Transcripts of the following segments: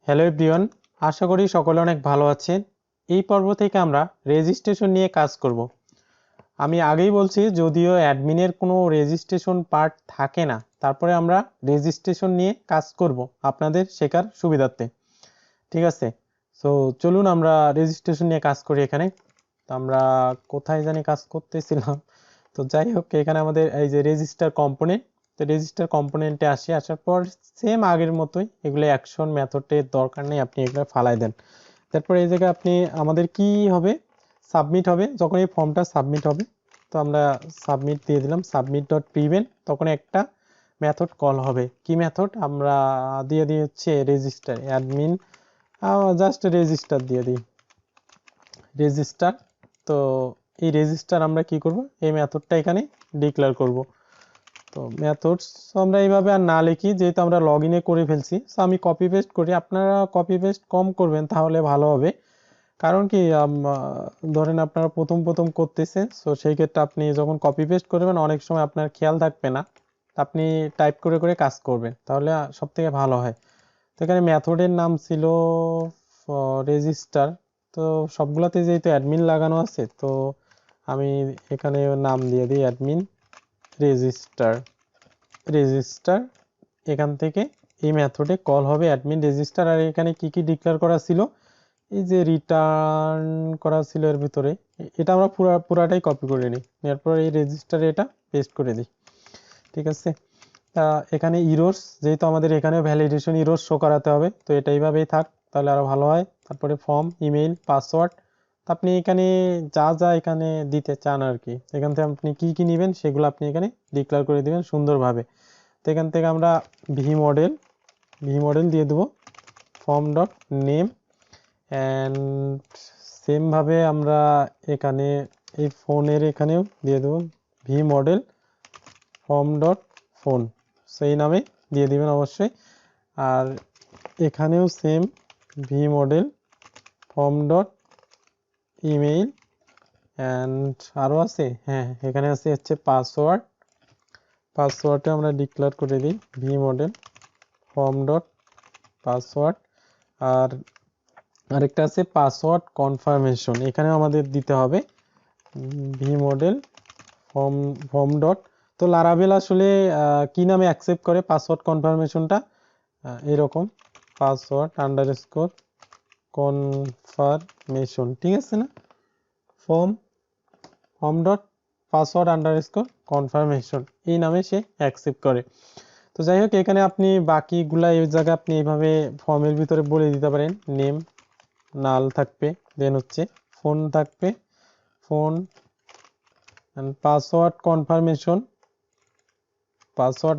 Hello everyone, আশা করি সকলে অনেক ভালো আছেন। এই পর্ব থেকে আমরা রেজিস্ট্রেশন নিয়ে কাজ করব। আমি আগেই বলছি, যদিও অ্যাডমিনের কোনো রেজিস্ট্রেশন পার্ট থাকে না, তারপরে আমরা রেজিস্ট্রেশন নিয়ে কাজ করব আপনাদের শেখার সুবিধার্থে। ঠিক আছে, সো চলুন আমরা রেজিস্ট্রেশন নিয়ে কাজ করি। এখানে তো আমরা কোথায় জানি কাজ করতেছিলাম, তো যাই হোক, এখানে আমাদের এই যে রেজিস্টার কম্পোনেন্ট, তো রেজিস্টার কম্পোনেন্টে আসার পর সেম আগের মতোই এগুলো অ্যাকশন মেথডের দরকার নেই, আপনি এগুলো ফালাই দেন। তারপর এই জায়গায় আপনি আমাদের কি হবে, সাবমিট হবে। যখন এই ফর্মটা সাবমিট হবে, তো আমরা সাবমিট দিয়ে দিলাম, সাবমিট ডট প্রিভেন্ট। তখন একটা মেথড কল হবে। কি মেথড আমরা দিয়ে দিই হচ্ছে রেজিস্টার অ্যাডমিন, জাস্ট রেজিস্টার দিয়ে দিই, রেজিস্টার। তো এই রেজিস্টার আমরা কি করব, এই মেথডটা এখানে ডিক্লেয়ার করব। তো মেথডস আমরা এইভাবে আর না লিখি, যেহেতু আমরা লগ ইনে করে ফেলছি। সো আমি কপি পেস্ট করি, আপনারা কপি পেস্ট কম করবেন তাহলে ভালো হবে। কারণ কি ধরেন আপনারা প্রথম প্রথম করতেছেন, সো সেই ক্ষেত্রে আপনি যখন কপি পেস্ট করবেন অনেক সময় আপনার খেয়াল থাকবে না, আপনি টাইপ করে করে কাজ করবেন, তাহলে সব থেকে ভালো হয়। তো এখানে মেথডের নাম ছিল রেজিস্টার। তো সবগুলাতে যেহেতু অ্যাডমিন লাগানো আছে, তো আমি এখানে নাম দিয়ে দিই অ্যাডমিন রেজিস্টার। রেজিস্টার এখান থেকে এই মেথডে কল হবে অ্যাডমিন রেজিস্টার। আর এখানে কি কি ডিক্লেয়ার করা ছিল, এই যে রিটার্ন করা ছিল এর ভিতরে, এটা আমরা পুরাটাই কপি করে নিই, এরপর এই রেজিস্টারে এটা পেস্ট করে দিই। ঠিক আছে, এখানে ইরোস, যেহেতু আমাদের এখানে ভ্যালিডেশন ইরোস শো করাতে হবে, তো এটা এইভাবেই থাক, তাহলে আরো ভালো হয়। তারপরে ফর্ম, ইমেইল, পাসওয়ার্ড, আপনি এখানে যা যা এখানে দিতে চান আর কি, এখান থেকে আপনি কি কি নেবেন সেগুলো আপনি এখানে ডিক্লেয়ার করে দিবেন সুন্দরভাবে। তো এখান থেকে আমরা ভি মডেল দিয়ে দেবো, form dot name, and same ভাবে আমরা এখানে এই ফোনের এখানেও দিয়ে দেবো V model form dot phone, সেই নামে দিয়ে দিবেন অবশ্যই। আর এখানেও same V model form dot email, and আরও আছে, হ্যাঁ এখানে আছে হচ্ছে পাসওয়ার্ডে আমরা ডিক্লেয়ার করে দিই V model form dot password. আর আরেকটা আছে পাসওয়ার্ড কনফার্মেশন, এখানেও আমাদের দিতে হবে ভি মডেল ফর্ম ডট। তো লারাভেল আসলে কি নামে অ্যাকসেপ্ট করে পাসওয়ার্ড কনফার্মেশনটা, এরকম পাসওয়ার্ড আন্ডারস্কোর কনফার্মেশন, ঠিক আছে না, form dot password underscore confirmation, এই নামে সে অ্যাকসেপ্ট করে। তো যাই হোক, এখানে আপনি বাকিগুলা এই জায়গায় আপনি এইভাবে ফর্মের ভিতরে বলে দিতে পারেন, নেম নাল থাকবে, দেন হচ্ছে ফোন থাকবে, phone and password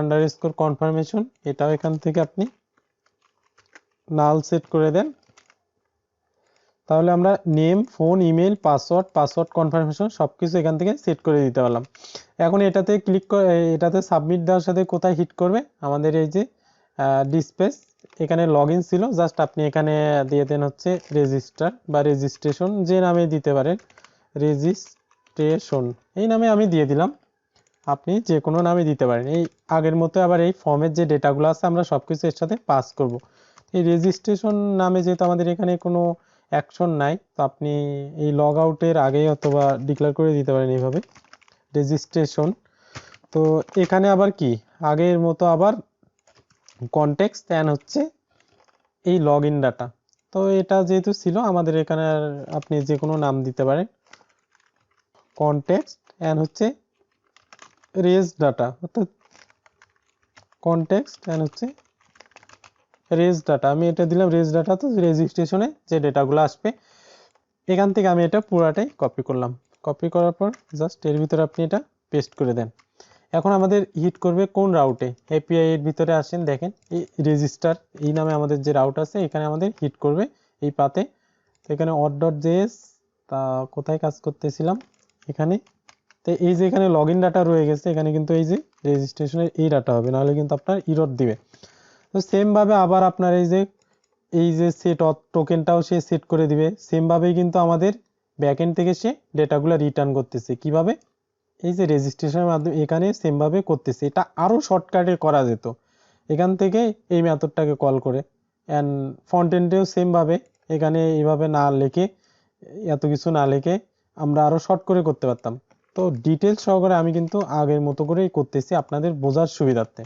underscore confirmation, এটাও এখান থেকে আপনি নাল সেট করে দেন। তাহলে আমরা name, phone, email, password confirmation সবকিছু এখান থেকে সেট করে দিতে পারলাম। এখন এটাতে ক্লিক করে এটাতে সাবমিট দেওয়ার সাথে কোথায় হিট করবে, আমাদের এই যে ডিসপ্লেস, এখানে লগ ইন ছিল, জাস্ট আপনি এখানে দিয়ে দেন হচ্ছে রেজিস্টার বা রেজিস্ট্রেশন, যে নামে দিতে পারেন, রেজিস্ট্রেশন এই নামে আমি দিয়ে দিলাম, আপনি যে কোনো নামে দিতে পারেন। এই আগের মতো আবার এই ফর্মের যে ডেটাগুলো আছে আমরা সবকিছু এর সাথে পাস করব। এই রেজিস্ট্রেশন নামে যেহেতু আমাদের এখানে কোনো অ্যাকশন নাই, তো আপনি এই লগ আউটের আগেই অথবা ডিক্লেয়ার করে দিতে পারেন এইভাবে রেজিস্ট্রেশন। তো এখানে আবার কি আগের মতো আবার কনটেক্সট এন্ড হচ্ছে এই লগ ইন ডাটা, তো এটা যেহেতু ছিল আমাদের এখানে আপনি যে কোনো নাম দিতে পারেন, কনটেক্সট এন্ড হচ্ছে রেজ ডাটা, অর্থাৎ কনটেক্সট এন্ড হচ্ছে রেজ ডাটা, আমি এটা দিলাম রেজ ডাটা। তো রেজিস্ট্রেশনে যে ডেটাগুলো আসবে এখান থেকে আমি এটা পুরাটাই কপি করলাম, কপি করার পর জাস্ট এর ভিতরে আপনি এটা পেস্ট করে দেন। এখন আমাদের হিট করবে কোন রাউটে, এপিআই এর ভিতরে আসেন, দেখেন এই রেজিস্টার এই নামে আমাদের যে রাউট আছে এখানে আমাদের হিট করবে এই পাতে। তো এখানে অড.js, তা কোথায় কাজ করতেছিলাম এখানে, তো এই যে এখানে লগ ইন ডাটা রয়ে গেছে, এখানে কিন্তু এই যে রেজিস্ট্রেশনের এই ডাটা হবে, নাহলে কিন্তু আপনার ইরর দিবে। তো সেম ভাবে আবার আপনার এই যে সেট টোকেনটাও সে সেট করে দিবে, সেম ভাবেই কিন্তু আমাদের ব্যাকএন্ড থেকে সে ডেটাগুলো রিটার্ন করতেছে। কিভাবে, এই যে রেজিস্ট্রেশনের মাধ্যমে এখানে সেম ভাবে করতেছে। এটা আরো শর্টকাটে করা যেত, এখান থেকে এই মেথডটাকে কল করে অ্যান্ড ফ্রন্ট এন্ডেও সেম ভাবে এখানে এইভাবে না লিখে, এত কিছু না লিখে আমরা আরো শর্ট করে করতে পারতাম। তো ডিটেলস সহকারে আমি কিন্তু আগের মতো করেই করতেছি আপনাদের বোঝার সুবিধার্থে।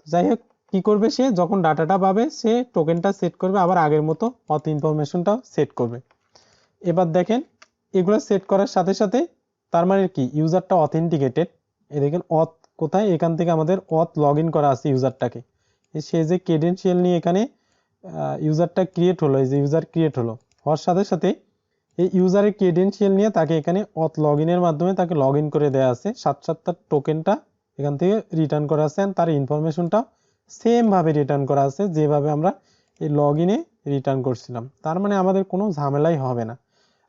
যাই হোক, কি করবে সে, যখন ডাটাটা পাবে সে টোকেনটা সেট করবে, আবার আগের মতো অথ ইনফরমেশনটাও সেট করবে। এবার দেখেন এগুলো সেট করার সাথে সাথে তার মানে কি ইউজারটা অথেন্টিকেটেড। এই দেখেন অথ কোথায়, এখান থেকে আমাদের অথ লগ ইন করা আছে ইউজারটাকে। সে যে ক্রেডেনশিয়াল নিয়ে এখানে ইউজারটা ক্রিয়েট হলো, এই যে ইউজার ক্রিয়েট হলো হওয়ার সাথে সাথে এই ইউজারের ক্রেডেনশিয়াল নিয়ে তাকে এখানে অথ লগ ইনের মাধ্যমে তাকে লগ ইন করে দেওয়া আছে, সাথে সাথে তার টোকেনটা এখান থেকে রিটার্ন করা আছে, তার ইনফরমেশনটা সেম ভাবে রিটার্ন করা আছে যেভাবে আমরা এই লগ ইনে রিটার্ন করছিলাম। তার মানে আমাদের কোনো ঝামেলাই হবে না।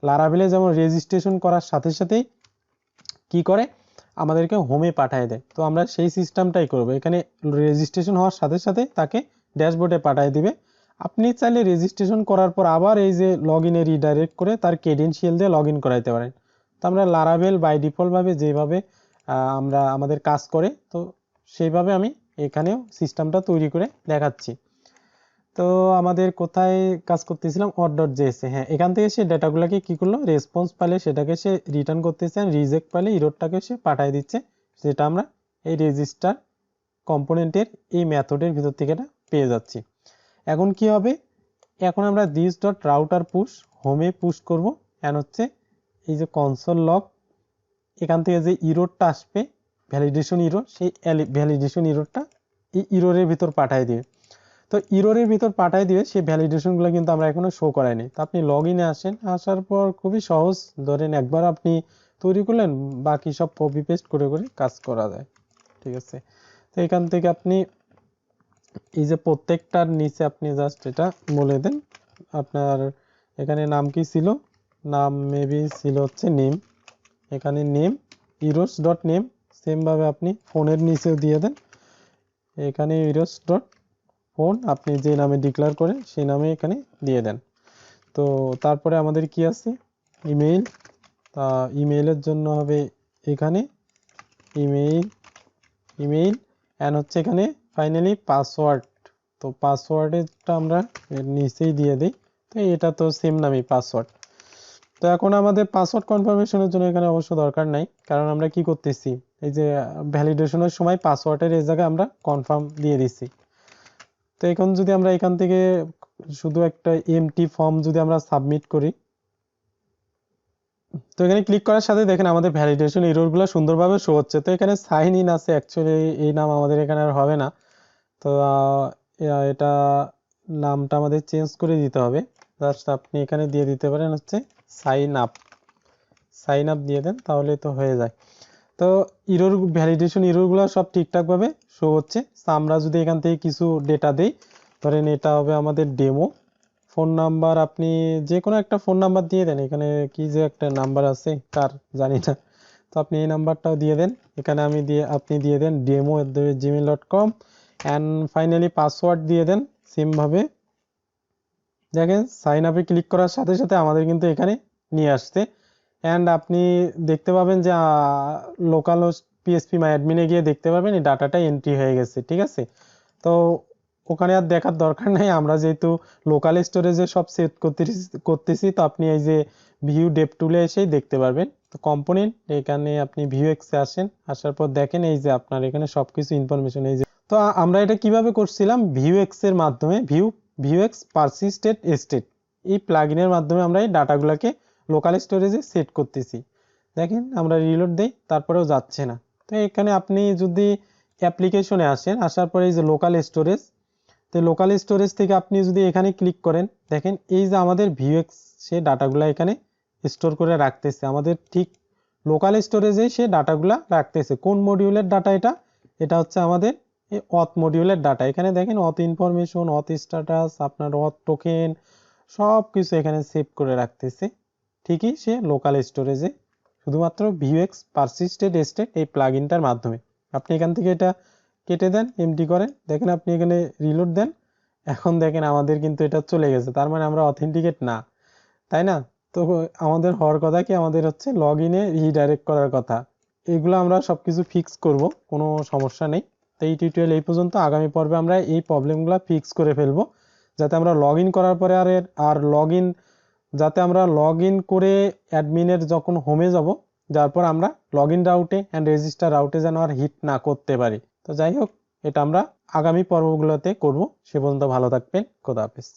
লারাভেলে যেমন রেজিস্ট্রেশন করার সাথে সাথেই কি করে আমাদেরকে হোমে পাঠিয়ে দেয়, তো আমরা সেই সিস্টেমটাই করব। এখানে রেজিস্ট্রেশন হওয়ার সাথে সাথে তাকে ড্যাশবোর্ডে পাঠিয়ে দিবে। আপনি চাইলে রেজিস্ট্রেশন করার পর আবার এই যে লগ ইনে রিডাইরেক্ট করে তার ক্রেডেনশিয়াল দিয়ে লগ ইন করাইতে পারেন। তো আমরা লারাভেল বাই ডিফল্ট ভাবে যেভাবে আমরা আমাদের কাজ করে, তো সেইভাবে আমি এখানেও সিস্টেমটা তৈরি করে দেখাচ্ছি। তো আমাদের কোথায় কাজ করতেছিলাম, অড.js। হ্যাঁ, এখান থেকে সে ডেটাগুলোকে কি করলো, রেসপন্স পাইলে সেটাকে সে রিটার্ন করতেছে, রিজেক্ট পাইলে ইররটাকে সে পাঠিয়ে দিচ্ছে, যেটা আমরা এই রেজিস্টার কম্পোনেন্টের এই মেথডের ভিতর থেকে এটা পেয়ে যাচ্ছি। এখন কি হবে, এখন আমরা this.router push হোমে পুশ করব, এন্ড হচ্ছে এই যে কনসোল লগ, এখান থেকে যে ইররটা আসবে ভ্যালিডেশন ইরর, সেই ভ্যালিডেশন ইররটা এই ইররের ভিতর পাঠিয়ে দিবে। তো ইররের ভিতর পাঠিয়ে দিবে, সেই ভ্যালিডেশনগুলো কিন্তু আমরা এখনো শো করাইনি। তো আপনি লগ ইনে আসেন, আসার পর খুবই সহজ, ধরেন একবার আপনি তৈরি করলেন, বাকি সব কপি পেস্ট করে করে কাজ করা যায়। ঠিক আছে, তো এখান থেকে আপনি এই যে প্রত্যেকটার নিচে আপনি জাস্ট এটা বলে দেন আপনার এখানে নাম কি ছিল, নাম মেবি ছিল হচ্ছে নেম, এখানে নেম ইরোস ডট নেম, সেম ভাবে আপনি ফোনের নিচেও দিয়ে দেন, এখানে ইরোস ডট ফোন আপনি যে নামে ডিক্লেয়ার করেন সেই নামে এখানে দিয়ে দেন। তো তারপরে আমাদের কি আছে, ইমেইল, তা ইমেইলের জন্য হবে এখানে ইমেইল ইমেইল এন্ড হচ্ছে এখানে ফাইনালি পাসওয়ার্ড। তো পাসওয়ার্ডটা আমরা এর নিচেই দিয়ে দিই, তো এটা তো সেম নামই পাসওয়ার্ড। তো এখন আমাদের পাসওয়ার্ড কনফার্মেশনের জন্য এখানে অবশ্য দরকার নাই, কারণ আমরা কি করতেছি, এই যে ভ্যালিডেশনের সময় পাসওয়ার্ডের এই জায়গায় আমরা কনফার্ম দিয়ে দিছি। তো এখন যদি আমরা এখান থেকে শুধু একটা এমটি ফর্ম যদি আমরা সাবমিট করি, তো এখানে ক্লিক করার সাথে দেখেন আমাদের ভ্যালিডেশন এররগুলো সুন্দরভাবে শো হচ্ছে। তো এখানে সাইন ইন আছে, অ্যাকচুয়ালি এই নাম আমাদের এখানে আর হবে না, তো এটা নামটা আমাদের চেঞ্জ করে দিতে হবে। জাস্ট আপনি এখানে দিয়ে দিতে পারেন হচ্ছে সাইন আপ, সাইন আপ দিয়ে দেন, তাহলে তো হয়ে যায়। তো ইরর ভ্যালিডেশন ইররগুলো সব ঠিকঠাকভাবে শো হচ্ছে। আমরা যদি এখান থেকে কিছু ডেটা দেই, ধরেন এটা হবে আমাদের ডেমো ফোন নাম্বার, আপনি যে কোনো একটা ফোন নাম্বার দিয়ে দেন, এখানে কি যে একটা নাম্বার আছে কার জানি না, তো আপনি এই নাম্বারটাও দিয়ে দেন, এখানে আপনি দিয়ে দেন demo@gmail.com অ্যান্ড ফাইনালি পাসওয়ার্ড দিয়ে দেন সেম ভাবে। দেখেন সাইন আপে ক্লিক করার সাথে সাথে আমাদের কিন্তু এখানে নিয়ে আসছে, অ্যান্ড আপনি দেখতে পাবেন যে লোকাল হোস্ট পিএসপি মাই অ্যাডমিনে গিয়ে দেখতে পাবেন এই ডাটাটা এন্ট্রি হয়ে গেছে। ঠিক আছে, তো ওখানে আর দেখার দরকার নাই, আমরা যেহেতু লোকাল স্টোরেজে সব সেট করতেছি, তো আপনি এই যে ভিউ ডেপ টুলে এসেই দেখতে পারবেন। তো কম্পোনেন্ট এখানে আপনি ভিউ এক্সে আসেন, আসার পর দেখেন এই যে আপনার এখানে সবকিছু ইনফরমেশন এই যে। তো আমরা এটা কিভাবে করছিলাম, ভিউ এক্স এর মাধ্যমে, ভিউ এক্স পারসিস্টেড স্টেট এই প্লাগইনের মাধ্যমে আমরা এই ডাটাগুলোকে লোকাল স্টোরেজে সেট করতেছি। দেখেন আমরা রিলোড দেই, তারপরেও যাচ্ছে না। তো এখানে আপনি যদি অ্যাপ্লিকেশনে আসেন, আসার পরে এই যে লোকাল স্টোরেজ, তো লোকাল স্টোরেজ থেকে আপনি যদি এখানে ক্লিক করেন, দেখেন এই যে আমাদের ভিউএক্স সে ডাটাগুলো এখানে স্টোর করে রাখতেছে, আমাদের ঠিক লোকাল স্টোরেজে সে ডাটাগুলো রাখতেছে। কোন মডিউলের ডাটা এটা, এটা হচ্ছে আমাদের এই অথ মডিউলের ডাটা। এখানে দেখেন অথ ইনফরমেশন, অথ স্ট্যাটাস, আপনার অথ টোকেন সব কিছু এখানে সেভ করে রাখতেছে, ঠিকই সে লোকাল স্টোরেজে, শুধুমাত্র ভিউএক্স পারসিস্টেড স্টেট এই প্লাগইনটার মাধ্যমে। আপনি এখান থেকে এটা কেটে দেন, এমটি করেন, দেখেন আপনি এখানে রিলোড দেন, এখন দেখেন আমাদের কিন্তু এটা চলে গেছে, তার মানে আমরা অথেন্টিকেট না, তাই না? তো আমাদের হওয়ার কথা কি, আমাদের হচ্ছে লগ ইনে রিডাইরেক্ট করার কথা। এগুলো আমরা সবকিছু ফিক্স করব, কোনো সমস্যা নেই। তো এই টিউটোরিয়াল এই পর্যন্ত, আগামী পর্বে আমরা এই প্রবলেমগুলো ফিক্স করে ফেলবো, যাতে আমরা লগ ইন করার পরে আর লগ ইন যাতে আমরা লগ ইন করে অ্যাডমিনের যখন হোমে যাব, যার পর আমরা লগ ইন রাউটে অ্যান্ড রেজিস্টার রাউটে যেন আর হিট না করতে পারি। তো যাই হোক, এটা আমরা আগামী পর্বগুলোতে করব। সে পর্যন্ত ভালো থাকবেন। খোদা হাফেজ।